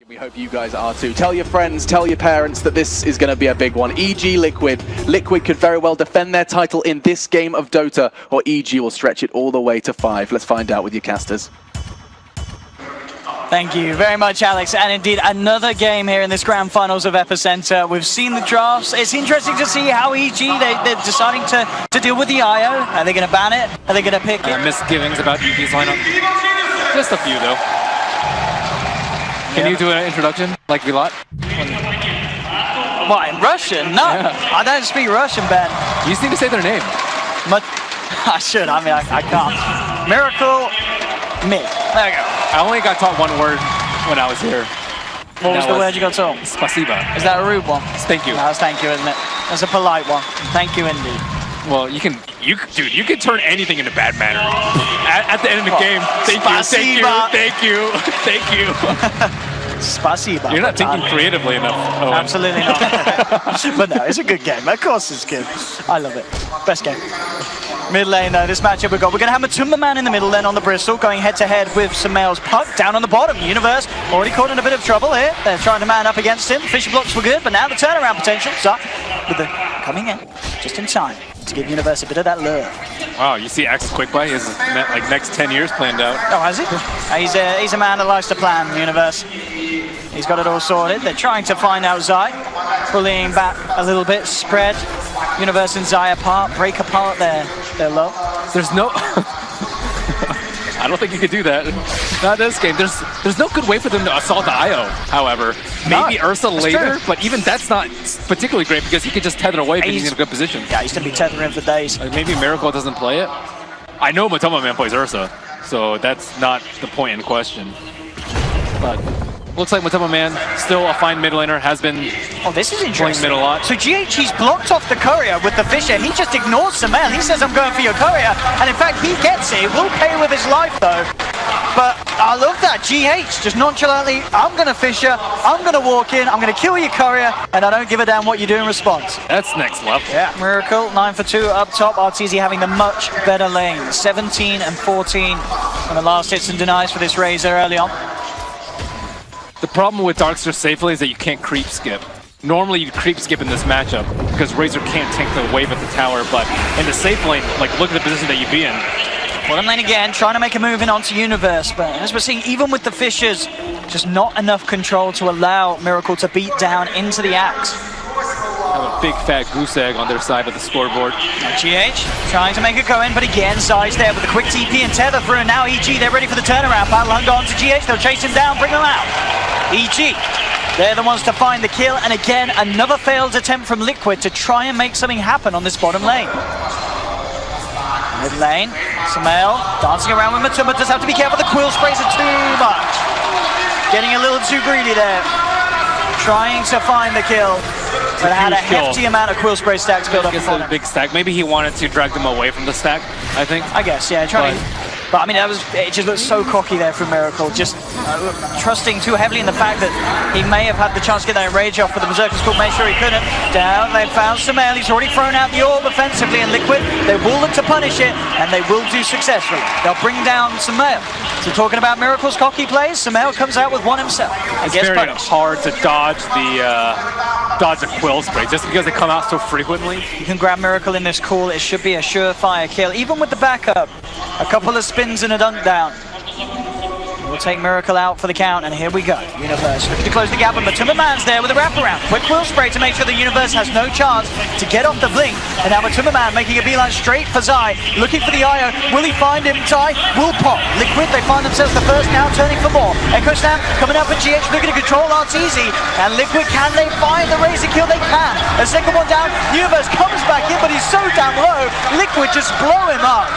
We hope you guys are too. Tell your friends, tell your parents that this is going to be a big one. EG Liquid. Liquid could very well defend their title in this game of Dota, or EG will stretch it all the way to 5. Let's find out with your casters. Thank you very much, Alex. And indeed, another game here in this grand finals of Epicenter. We've seen the drafts. It's interesting to see how EG, they're deciding to deal with the IO. Are they going to ban it? Are they going to pick it? Misgivings about EG's lineup. Just a few, though. Can you do an introduction, like Vilat? What, in Russian? No, yeah. I don't speak Russian, Ben. You just need to say their name. I should, I mean, I can't. Miracle Mid. There we go. I only got taught one word when I was here. What was the word you got taught? Spasiba. Is that a rude one? Thank you. No, that's thank you, isn't it? That's a polite one. Thank you, indeed. Well, you can turn anything into bad manner. At the end of the game, thank you. Spasiba. You're not thinking creatively enough, Owen. Absolutely not. But no, it's a good game. Of course it's good. I love it. Best game. Mid lane though, this matchup we're going to have Matumba Man in the middle then on the Bristol, going head to head with Sumail's Puck down on the bottom. Universe already caught in a bit of trouble here. They're trying to man up against him. Fisher blocks were good, but now the turnaround potential. Zuck with the coming in just in time to give Universe a bit of that lure. Wow, you see Axe's quick buy? He has like next 10 years planned out. Oh, has he? He's a man that likes to plan, Universe. He's got it all sorted. They're trying to find out Zai, bullying back a little bit, spread Universe and Zai apart, break apart their love. There's no... I don't think you could do that. Not this game. There's no good way for them to assault the IO, however. Maybe Ursa later, true. But even that's not particularly great because he could just tether away if he's in a good position. Yeah, he's going to be tethering for days. Maybe Miracle doesn't play it. I know Matumba Man plays Ursa, so that's not the point in question. But looks like Matumba Man, still a fine mid laner, has been this is interesting. Mid a lot. So GH, he's blocked off the courier with the Fisher. He just ignores Sumail. He says, I'm going for your courier. And in fact, he gets it. He will pay with his life, though. But I love that. GH just nonchalantly, I'm going to Fisher. I'm going to walk in. I'm going to kill your courier. And I don't give a damn what you do in response. That's next level. Yeah, Miracle, 9 for 2 up top. RTZ having the much better lane. 17 and 14 on the last hits and denies for this Razor early on. The problem with Darkster safely is that you can't creep skip. Normally you'd creep skip in this matchup because Razor can't tank the wave at the tower, but in the safe lane, like look at the position that you'd be in. Bottom lane again, trying to make a move in onto Universe, but as we're seeing, even with the Fishers, just not enough control to allow Miracle to beat down into the Axe. Have a big fat goose egg on their side of the scoreboard. Now GH trying to make it go in, but again, Zai's there with a quick TP and tether through, and now EG, they're ready for the turnaround. Battle hunger onto GH, they'll chase him down, bring him out. EG, they're the ones to find the kill, and again, another failed attempt from Liquid to try and make something happen on this bottom lane. Mid lane, Sumail dancing around with Matumba, does have to be careful, the quill sprays are too much. Getting a little too greedy there. Trying to find the kill, but had a hefty amount of quill spray stacks built up. A big stack. Maybe he wanted to drag them away from the stack, I think. I guess, yeah. But I mean, it just looked so cocky there from Miracle, just trusting too heavily in the fact that he may have had the chance to get that rage off, but the Berserker's called, made sure he couldn't. Down, they found Sumail, he's already thrown out the orb offensively, and Liquid, they will look to punish it, and they will do successfully. They'll bring down Sumail. So talking about Miracle's cocky plays, Sumail comes out with one himself. It's very hard to dodge the quill spray, just because they come out so frequently. You can grab Miracle in this call, it should be a surefire kill, even with the backup. A couple of spins and a dunk down. We'll take Miracle out for the count, and here we go. Universe looking to close the gap, and Matumba Man's there with a wraparound. Quick quill spray to make sure the Universe has no chance to get off the blink. And now Matumba Man making a beeline straight for Zai, looking for the IO. Will he find him? Zai will pop. Liquid, they find themselves the first, now turning for more. Echo Stamp coming up at GH, looking to control RTZ. And Liquid, can they find the Razor kill? They can. A second one down. Universe comes back in, but he's so down low. Liquid just blow him up.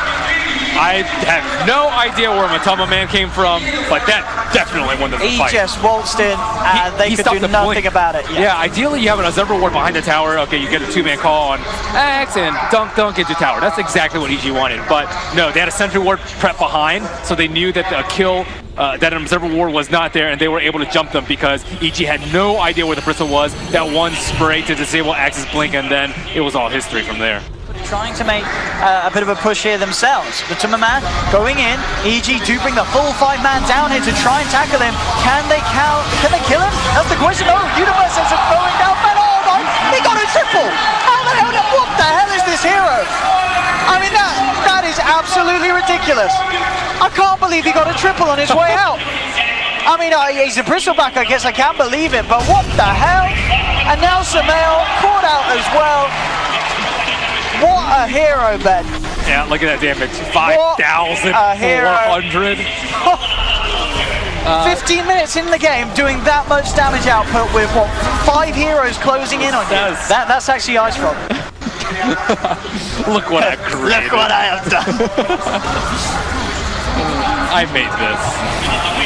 I have no idea where Matumba Man came from, but that definitely won the fight. He just waltzed in, and they could do nothing about it. Yeah, ideally you have an Observer Ward behind the tower. Okay, you get a two-man call on Axe and dunk into tower. That's exactly what EG wanted, but no, they had a Sentry Ward prep behind, so they knew that the kill, that an Observer Ward was not there, and they were able to jump them because EG had no idea where the Bristol was. That one spray to disable Axe's blink, and then it was all history from there. trying to make a bit of a push here themselves. The Man going in. EG do bring the full 5-man down here to try and tackle him. Can they kill him? That's the question. Oh, Universe ends up going down. But oh no, he got a triple. How the hell? What the hell is this hero? I mean, that is absolutely ridiculous. I can't believe he got a triple on his way out. I mean, he's a bristleback, I guess. I can't believe it, but what the hell? And now Samael caught out as well. What a hero, Ben. Yeah, look at that damage. 5,400. 15 minutes in the game, doing that much damage output with, what, 5 heroes closing in on you. That's actually Ice Frog. Look what I've created. Look what I have done. I made this.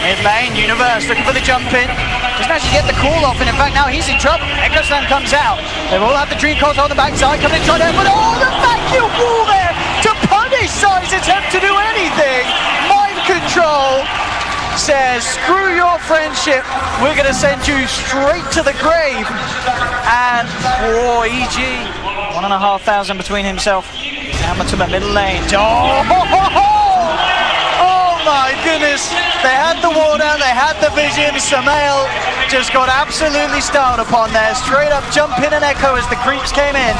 Mid lane, Universe looking for the jump in. Doesn't actually get the call off, and in fact now he's in trouble. Echo Slam comes out. They all have the Dream Coils on the backside, coming in trying to, but oh, the vacuum wall there to punish Sai's attempt to do anything. Mind Control says, screw your friendship, we're going to send you straight to the grave. And for EG, 1,500 between himself and Matuma middle lane. Oh my goodness, they had the ward out, they had the vision. Samael just got absolutely styled upon there. Straight up jump in and echo as the creeps came in.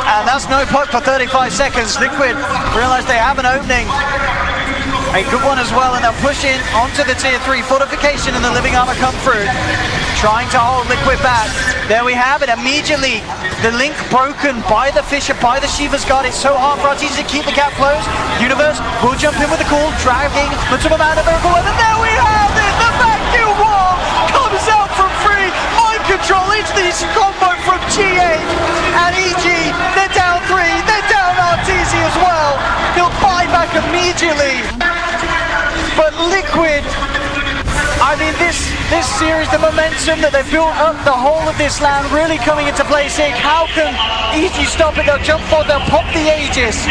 And that's no poke for 35 seconds. Liquid realized they have an opening. A good one as well, and they'll push in onto the tier 3 fortification, and the living armor come through, trying to hold Liquid back. There we have it, immediately the link broken by the Fisher, by the Shiva's Guard. It's so hard for RTZ to keep the gap closed. Universe will jump in with the call, dragging Matuma Man a Miracle Ursa, and there we have it! The vacuum wall comes out from free. Mind Control into this combo from G8 and EG. They're down 3, they're down RTZ as well. They'll buy back immediately. But Liquid, I mean, this series, the momentum that they've built up the whole of this land really coming into play. Saying, how can EG stop it? They'll jump forward, they'll pop the Aegis.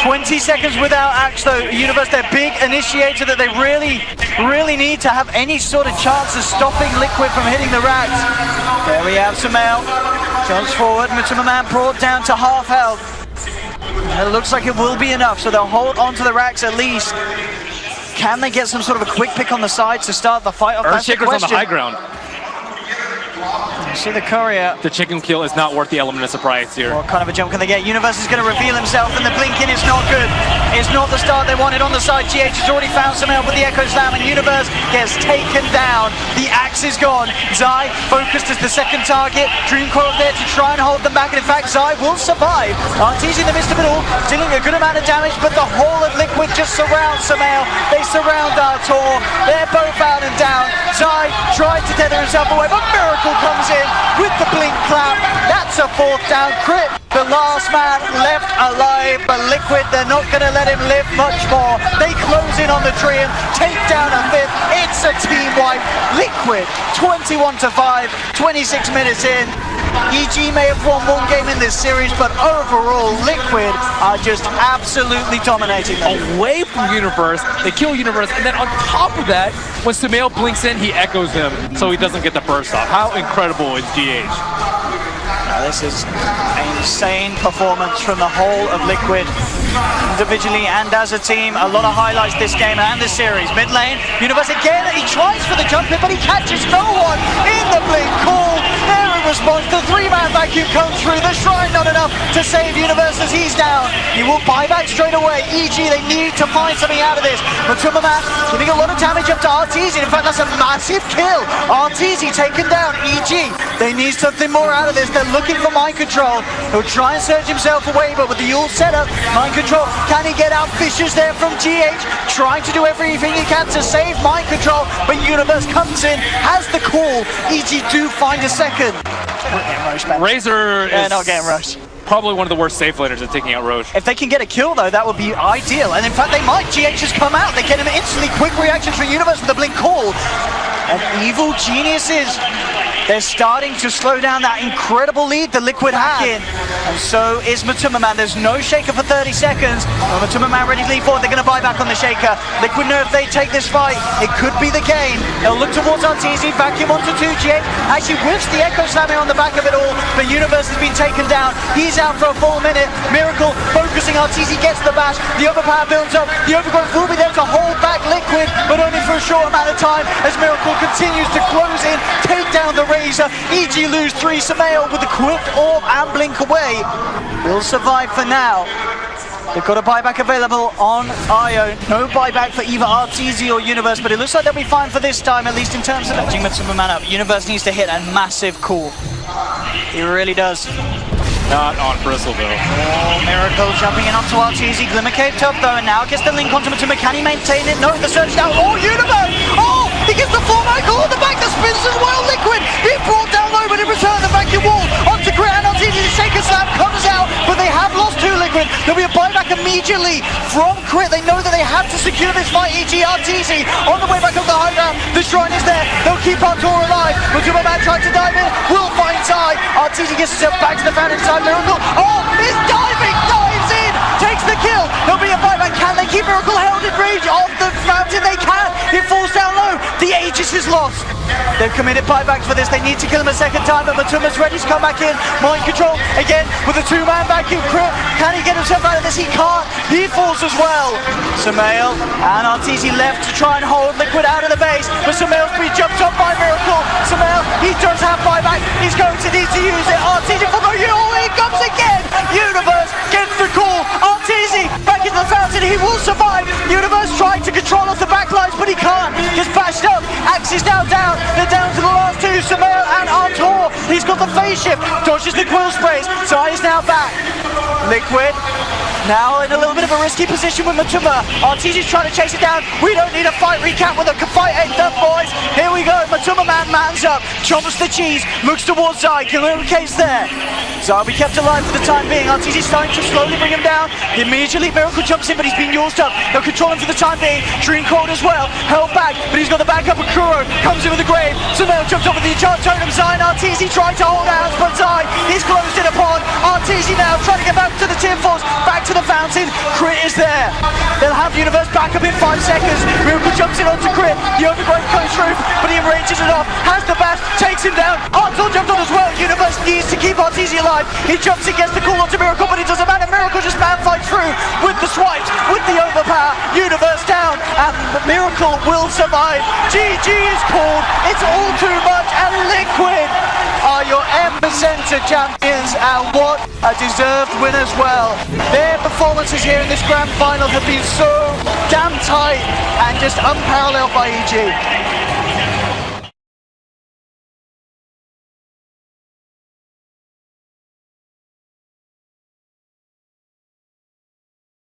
20 seconds without Axe though. Universe, their big initiator that they really need to have any sort of chance of stopping Liquid from hitting the racks. There we have Samael. Jumps forward, Matuma Man brought down to half health. And it looks like it will be enough, so they'll hold on to the racks at least. Can they get some sort of a quick pick on the side to start the fight off? Earthshaker's on the high ground. You see the courier. The chicken kill is not worth the element of surprise here. What kind of a jump can they get? Universe is going to reveal himself, and the blink in is not good. It's not the start they wanted on the side. GH has already found some help with the Echo Slam, and Universe gets taken down. The axe is gone. Zai focused as the second target. Dream Coil there to try and hold them back, and in fact Zai will survive. RTZ in the midst of it all, dealing a good amount of damage, but the whole of Liquid just surrounds Samael. They surround Artur. They're both out and down. Zai tried to tether himself away, but Miracle comes in with the blink clap. That's a 4th down crit. The last man left alive, but Liquid, they're not going to let him live much more. They close in on the tree and take down a 5th. It's a team wipe. Liquid 21-5, 26 minutes in. EG may have won one game in this series, but overall Liquid are just absolutely dominating them. Away from Universe, they kill Universe, and then on top of that, when Samael blinks in, he echoes him, so he doesn't get the burst off. How incredible is GH? This is an insane performance from the whole of Liquid, individually and as a team. A lot of highlights this game and this series. Mid lane, Universe again, he tries for the jump in, but he catches no one in the blink call. There in response, the 3-man vacuum comes through. The Shrine not enough to save Universe as he's down. He will buy back straight away. EG, they need to find something out of this. Matuma Man giving a lot of damage up to RTZ. In fact, that's a massive kill. RTZ taken down. EG, they need something more out of this. They're looking for Mind Control. He'll try and surge himself away, but with the ult setup, Mind Control, can he get out? Fisher's there from GH, trying to do everything he can to save Mind Control, but Universe comes in, has the call. EG do find a second. Razor is not getting rushed. Probably one of the worst safe laners at taking out Roche. If they can get a kill though, that would be ideal. And in fact, they might. GH has come out. They get him instantly. Quick reactions from Universe with the blink call. And Evil Geniuses They're starting to slow down that incredible lead that Liquid had. And so is MTMR. There's no shaker for 30 seconds. Well, MTMR ready to lead forward. They're going to buy back on the shaker. Liquid know if they take this fight, it could be the game. They'll look towards RTZ, vacuum onto 2G8. Actually whiffs the Echo Slamming on the back of it all, but Universe has been taken down. He's out for a full minute. Miracle focusing, RTZ gets the bash. The overpower builds up. The overgrowth will be there to hold back Liquid, but only for a short amount of time as Miracle continues to close in, take down the Razor. EG lose 3. Samael with the quick orb and blink away will survive for now. They've got a buyback available on IO. No buyback for either RTZ or Universe, but it looks like they'll be fine for this time, at least in terms of matching MTMR up. Universe needs to hit a massive call. He really does. Not on Bristle though. Oh, Miracle jumping in onto RTZ. Glimmer Cave top though, and now gets the link onto MTMR. Can he maintain it? No, the search down. Oh, Universe! Oh, he gets the full Michael on the back. The spins as well. Liquid being brought down low, but in return the vacuum wall onto Grit and RTZ. The shaker slam comes out, but they have lost 2 Liquid. There'll be a buyback immediately from Crit. They know that they have to secure this fight. EG RTZ on the way back up the high ground. The shrine is there. They'll keep Artur alive. MTMR trying to dive in. Will find Ty. RTZ gets himself back to the fountain side. Miracle. Oh, he's diving. Dives in. Takes the kill. There'll be a buyback. Can they keep Miracle held in range of the fountain? They can. It falls down low. The Aegis is lost. They've committed buybacks for this. They need to kill him a second time, but MTMR's ready to come back in. Mind control again with a 2-man vacuum. Crit. Can he get himself out of this? He can't. He falls as well. Samael and RTZ left to try and hold Liquid out of the base, but Samael's been jumped up by Miracle. Samael, he does have buyback. He's going to need to use it. RTZ for the he comes again. Universe gets the call. RTZ back into the fountain. He will survive. Universe trying to control off the backlines, but he can't. Just bashed up. Axe is now down. They're down to the last 2. Samael and Artur. He's got the phase shift. Dodges the quill sprays. Sai is now back. Liquid now in a little bit of a risky position with MTMR. RTZ's trying to chase it down. We don't need a fight recap with a fight end up, boys. Here we go. MTMR mans up. Chomps the cheese. Looks towards Zai. Glimmer Cave's there. Zai will be kept alive for the time being. RTZ's starting to slowly bring him down. Immediately Miracle jumps in, but he's been used up. They'll control him for the time being. Dream Cold as well. Held back, but he's got the backup of Kuro. Comes in with the grave. So now jumps up with the enchant totem. Zai and RTZ trying to hold out, but Zai is closed in upon. RTZ now trying to get back to the Team Force. Back to the fountain. Crit is there. They'll have Universe back up in 5 seconds. Miracle jumps in onto Crit. The overgrowth goes through, but he arranges it off. Has the bash, takes him down. Artur jumped on as well. Universe needs to keep RTZ alive. He jumps in, gets the call onto Miracle, but it doesn't matter. Miracle just man fights through with the swipes, with the overpower. Universe down, and Miracle will survive. GG is called. It's all too much, and Liquid are your Epicenter champions, and what a deserved win as well. Their performances here in this grand final have been so damn tight and just unparalleled by EG.